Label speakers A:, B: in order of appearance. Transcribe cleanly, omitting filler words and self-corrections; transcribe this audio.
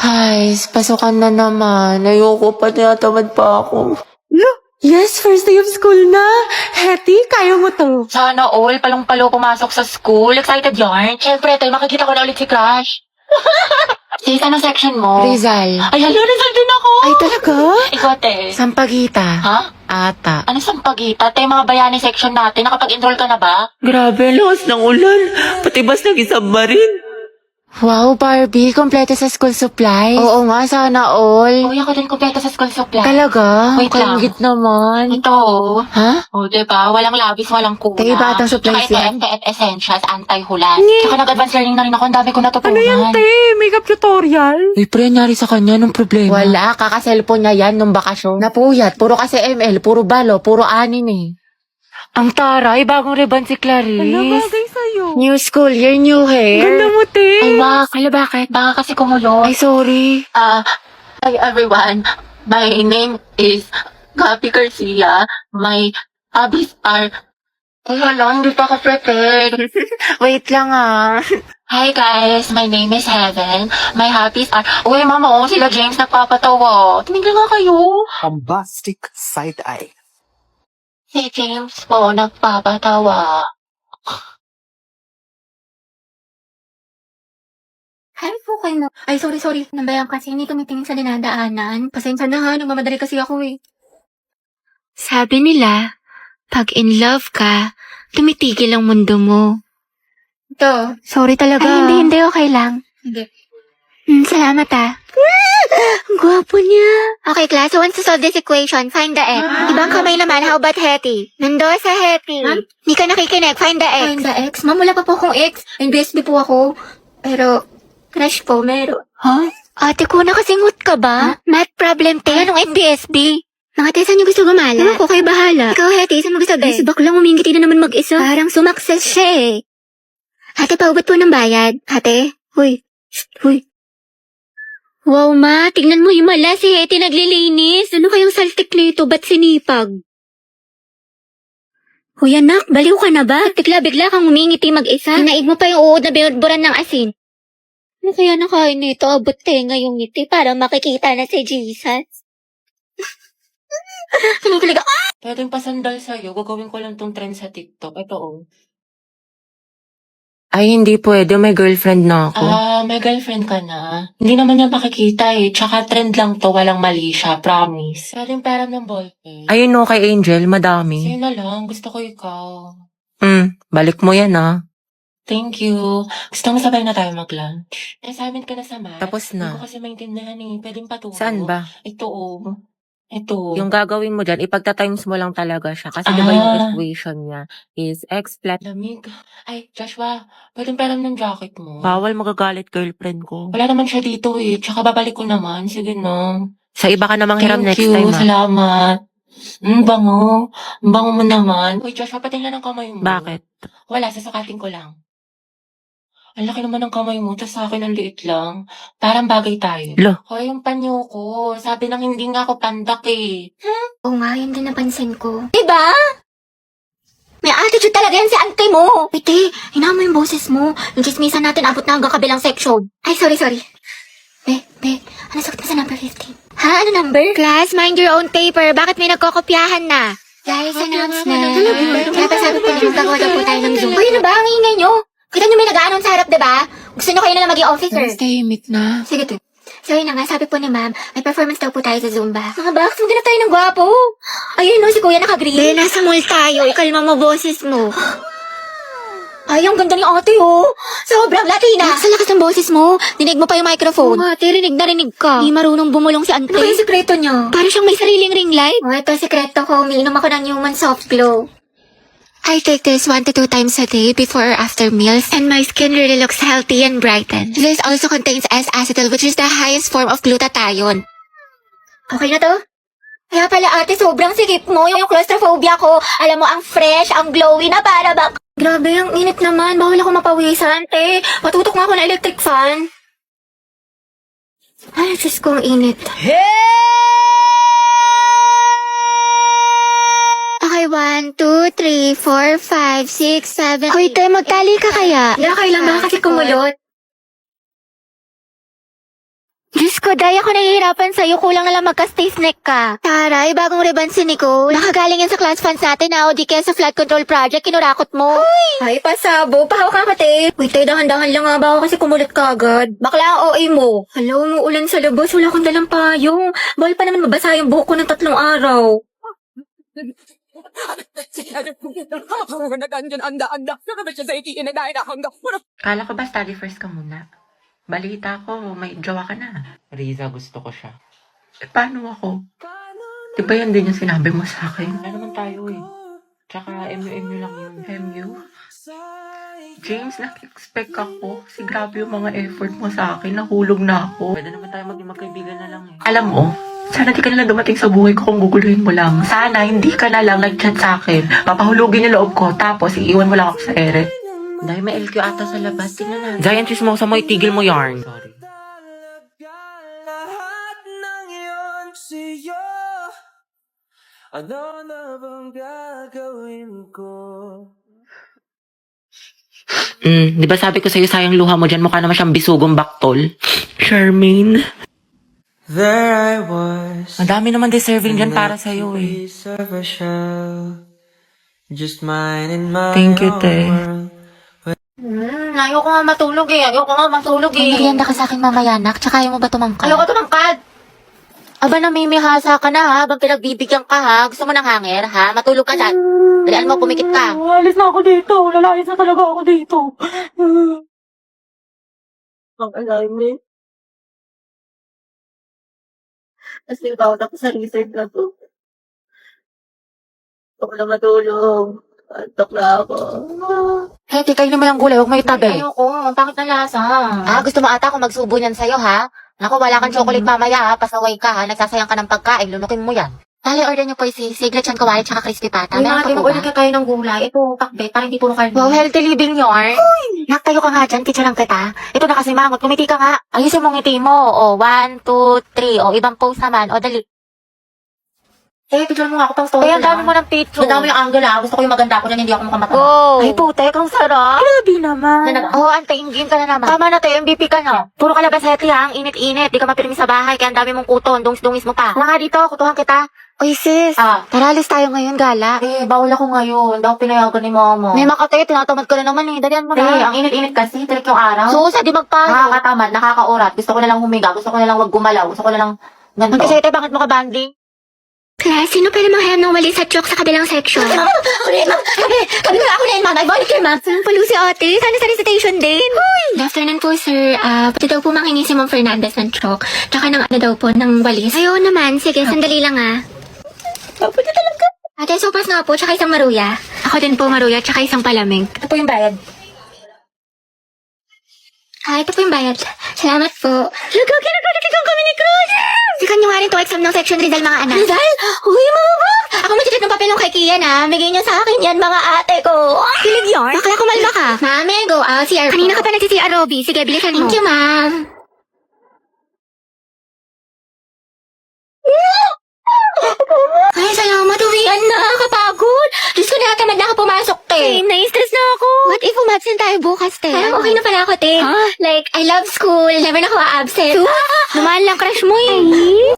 A: Ay, pasukan na naman. Ayoko pa, tinatamad pa ako. Yes, first day of school na. Hetty, kaya mo to.
B: Sana all, palong-palo pumasok sa school. Excited yarn. Siyempre, tayo makikita ko na ulit si Crush. Sis, anong section mo?
A: Rizal.
B: Ay, hala, Rizal din ako.
A: Ay, talaga?
B: Ikaw, te.
A: Sampagita.
B: Ha?
A: Ata.
B: Ano sampagita? Tayo mga bayani section natin. Nakapag-enroll ka na ba?
C: Grabe, lakas ng ulan. Pati bas nag-isubmarine.
A: Wow, Barbie, kompleto sa school supplies. Oo nga, sana all.
B: Uy, ako din kumpleto sa school supply.
A: Talaga?
B: Wait lang.
A: Kaingit naman.
B: Ito, oh.
A: Ha?
B: O, diba? Walang labis, walang kuna.
A: Tayo batang supplies
B: Tsaka
A: yan?
B: ito, FTF Essentials, anti-hulan. Tsaka nag-advance learning na rin ako. Ang dami ko natutunan.
C: Ano yan, te? Makeup tutorial?
A: Uy, pre, nangyari sa kanya nung problema. Wala, kaka-cellphone niya yan nung bakasyon. Napuyat, puro kasi ML, puro balo, puro anin eh. Ang taray, bagong ribbon si Clarice.
C: Ano bagay sa'yo?
A: New school year, new hair.
C: Ganda mo, te.
B: Ay, wak. Ala, bakit? Baka kasi kumulo.
A: Ay, sorry.
B: Hi everyone. My name is Gabi Garcia. My hobbies are... Ay, hala, hindi pa ako prepared.
A: Wait lang ah.
B: Hi guys, my name is Heaven. My hobbies are... Uy, mama, oh, sila James nagpapatawa. Tumigil nga kayo.
D: Bombastic side eye.
B: Si James po nagpapatawa.
E: Hi po kayo. Ay, sorry. Nambayang kasi hindi tumitingin sa dinadaanan. Pasensya na ha, nagmamadali kasi ako eh.
F: Sabi nila, pag in love ka, tumitigil ang mundo mo.
E: Ito.
F: Sorry talaga.
E: Ay, hindi, okay lang. Hindi.
F: Salamat ah. Ang gwapo niya.
E: Okay, class, so once to solve this equation, find the x. Ibang kamay naman, how about Hetty? Nando sa Hetty. Hindi ka nakikinig, find the x. Find the x? Ma'am, wala pa po akong x. NBSB po ako. Pero, crush po, meron.
F: Ate ko, nakasingot ka ba? Math problem, te. Anong NBSB?
E: Mga te, saan niyo gusto gumala?
F: Ewan ko, kayo bahala.
E: Ikaw, Hetty, saan mo gusto
F: Eh,
E: be?
F: si baklang umingiti na naman mag-isa.
E: Parang sumakses siya eh. Ate, paubat po ng bayad. Ate?
F: Huy. Huy. Wow, ma. Tingnan mo, himala si Hetty naglilinis. Ano kayang saltik nito? Ba't sinipag? Huy, anak. Baliw ka na ba? Bigla kang umingiti mag-isa.
E: Hinaig mo pa yung uod na binudburan ng asin.
F: Ano kaya nakain nito? Abot tenga yung ngiti para makikita na si Jesus.
E: Kinikilig ako.
B: Pwedeng pasandal sa'yo. Gagawin ko lang tong trend sa TikTok. Ito, oh.
A: Ay, hindi pwede. May girlfriend na ako.
B: May girlfriend ka na. Hindi naman niya makikita eh. Tsaka trend lang to. Walang mali siya. Promise. Pwedeng pera ng ballpen.
A: Ayun no, kay Angel, madami.
B: Sa'yo na lang. Gusto ko ikaw.
A: Balik mo yan ah.
B: Thank you. Gusto mo sabay na tayo mag-lunch? Assignment ka na sa math.
A: Tapos na.
B: Hindi ko kasi maintindihan eh. Pwedeng paturo.
A: Saan ba?
B: Ito, oh. Ito.
A: Yung gagawin mo dyan, ipagta-times mo lang talaga siya. Kasi diba yung equation niya is x flat.
B: Lamig. Ay, Joshua. Pwedeng pera ng jacket mo.
C: Bawal magagalit girlfriend ko.
B: Wala naman siya dito eh. Tsaka babalik ko naman. Sige no.
A: Sa iba ka namang hiram
B: Thank
A: next
B: you.
A: time ah.
B: Salamat. Bango. Bango mo naman. Uy, Joshua, patingnan ng kamay mo.
A: Bakit?
B: Wala, sasukatin ko lang. Ang laki naman ng kamay mo, tas sa akin ang liit lang. Parang bagay tayo.
A: Lo.
B: Hoy, yung panyo ko. Sabi nang hindi nga ako pandak eh.
E: Oo nga, yun din napansin ko. Diba? May attitude talaga yan si auntie mo. Piti, hinaan mo yung boses mo. Yung chismisan natin abot na hanggang kabilang section. Ay, sorry. Be, ano sagot mo sa number 15? Ha? Ano number? Class, mind your own paper. Bakit may nagkokopyahan na? Guys, announcement. Kaya pa sabi ko na magkakawa daw po tayo ng Zoom. Uy, ano ba? Ang ingay nyo. Kita nyo may nag-aanon sa harap, diba? Gusto nyo kayo na lang maging officer.
A: Tahimik na.
E: Sige, to. So, yun na nga, sabi po ni ma'am, may performance daw po tayo sa Zumba. Mga box, maghanap tayo ng gwapo. Ayun, no, si kuya naka-green.
F: Be, nasa mall tayo. Ikalma mo boses mo.
E: Ay, ang ganda ni ate, oh. Sobrang Latina. Sa lakas ng boses mo, dinig mo pa yung microphone.
F: Oo, ate, rinig na rinig ka. Di marunong bumulong si ante.
E: Ano ba yung sekreto niyo?
F: Para siyang may sariling ring light.
E: Oh, ito, sekreto ko. Umiinom ako ng Human Soft Glow.
F: I take this 1 to 2 times a day before or after meals, and my skin really looks healthy and brightened. This also contains S-acetyl, which is the highest form of glutathione.
E: Okay na to? Kaya pala ate, sobrang sikip mo. Yung claustrophobia ko, alam mo, ang fresh, ang glowy na para bang... Grabe, ang init naman. Bawal ako mapawisan, te. Patutok nga ako ng electric fan. Ay, Diyos ko, ang init.
F: Okay, 1, 2, 3, 4, 5, 6, 7... Hoy, te, magtali ka kaya?
E: Kaya kailan ba kasi kumulot? Diyos ko, Day, ako nahihirapan sa'yo. Kulang na lang magka-stiff neck ka. Taray, bagong ribbon si Nicole. Nakagaling yan sa class funds natin na o di kaya sa flood control project, kinurakot mo. Ay, pasabo. Pahawak ka kate. Wait, Tay, dahan-dahan lang nga ba ako kasi kumulit ka agad. Bakla ang OA mo. Hala, umuulan sa labas. Wala akong dalang payong. Bawal pa naman mabasa yung buhok ko ng 3 araw.
A: Kala ko ba study first ka muna? Balita ko, may jowa ka na.
C: Riza, gusto ko siya.
A: Paano ako? Di ba yan din yung sinabi mo sa akin?
C: Wala naman tayo eh. Tsaka MU lang yun.
A: MU? James, nak-expect ako. Kasi grabe yung mga effort mo sa akin. Nahulog na ako.
C: Pwede naman tayo maging magkaibigan na lang eh.
A: Alam mo, sana di ka na lang dumating sa buhay ko kung guguluhin mo lang. Sana hindi ka na lang nag-chat sa akin. Papahulugin yung loob ko, tapos iiwan mo lang ako sa ere. Dahil may LQ ata sa labas, tingnan natin.
C: Giant chismosa mo, itigil mo yarn. Sorry.
A: Di ba sabi ko sa'yo sayang luha mo dyan, mukha naman siyang bisugong baktol. Charmaine.
G: There I was.
A: Ang dami naman deserving dyan para sa'yo eh.
G: Piece of a shell. Just mine and my
A: Thank you, te.
G: own world.
B: Ayoko nga matulog eh.
E: May merienda ka sa akin mamaya, nak. Tsaka ayaw mo ba tumangkad?
B: Ayoko tumangkad. Aba, namimihasa ka na ha. Habang pinagbibigyan ka ha. Gusto mo ng hanger ha? Matulog ka dyan. Dalian mo, pumikit ka.
A: Alis na ako dito. Lalayas na talaga ako dito.
B: Ang alam eh. Kasi ikaw ako sa research na to. Gusto ko na matulog. Antok na ako.
A: Hey, kainin mo yung gulay. Huwag mo itabi.
B: Ayoko, ang pangit na lasa.
E: Gusto mo ata akong magsubo niyan sa'yo, ha? Naku, wala kang chocolate mamaya, ha? Pasaway ka, ha? Nagsasayang ka ng pagkain, lunukin mo yan. Dali, order niyo po si siglet chan kawali tsaka crispy pata.
B: May
E: Meron
B: mga
E: pa po
B: tinuulit
E: ba?
B: ka kayo ng gulay. Ito, pakbet, para hindi puro karne.
E: Wow, healthy living yarn. Nak, tayo ka nga dyan, teacher lang kita. Ito na kasi mangot, kumiti ka nga. Ayusin mo ngiti mo. O, 1, 2, 3. O, ibang pose naman. O, dali.
B: Eh, picture mo nga ako pang story.
E: Kaya ang dami mo ng picture.
B: Ganda mo yung angle ha. Gusto ko yung maganda ko dyan, hindi ako makamata.
E: Go!
A: Ay, putek, ang sarap.
E: Grabe naman.
B: Ano na?
E: Oo, antayin ka na naman. Tama na tayo, MVP ka na. Puro kalabasete ha, ang init-init. Di ka mapirmi sa bahay, kaya ang dami mong kuton. Dungis-dungis mo pa. Tara nga dito, kutuhan kita. Uy, sis. Tara, alis tayo ngayon, gala.
B: Eh, bawal ako ngayon. Hindi ako pinayagan ni mama.
E: May makatay, tinatamad ka na naman eh. Dalian mo
B: Eh,
E: na.
B: ang init-init kasi. Tirik yung araw.
E: Susa, di magpaso.
B: Nakakatamad, nakakaurat. Gusto ko na lang humiga. Gusto ko na lang wag gumalaw. Gusto ko na lang ganito.
E: Magkasete, bakit mo ka banding? Class, sino pwede manghayam ng wali sa chok sa kabilang section?
B: Ulit, ma'am. Kami na ako na yun, ma'am. I volunteer, ma'am.
E: Palo si ate, sana sa recitation din. Good afternoon po, sir. Pati daw po manghingi si Ma'am Fernandez ng chok. Tsaka ng ano daw po, ng walis. Ayaw naman. Sige, sandali lang
B: Pwede talaga.
E: Ate, sopas nga po, tsaka isang maruya. Ako din po maruya, tsaka isang palamig.
B: Ito po yung bayad.
E: Ito po yung bayad. Salamat po. Nagkakilagkakilagkang kami ni Cruz! Sikan nyo nga rin to exam ng section Rizal, mga anak. Rizal? Uy, mga ba? Ako magsitit ng papel ng kay Kian, ha? Bigyan nyo sa akin yan, mga ate ko. Kilig yarn? Bakla kumalma ka. Mami, go out, CR po. Kanina ka pa nagsi-CR, Robby. Sige, bilisan mo. Thank you, ma'am. Ay, salamat. Uwian na. Kapagod. Diyos ko, nakatamad na ako pumasok, te. Same, na-stress na ako. What if umabsent tayo bukas, te? Parang okay na pala ako, te. Like, I love school. Never na ako absent. Dumaan lang crush mo, eh.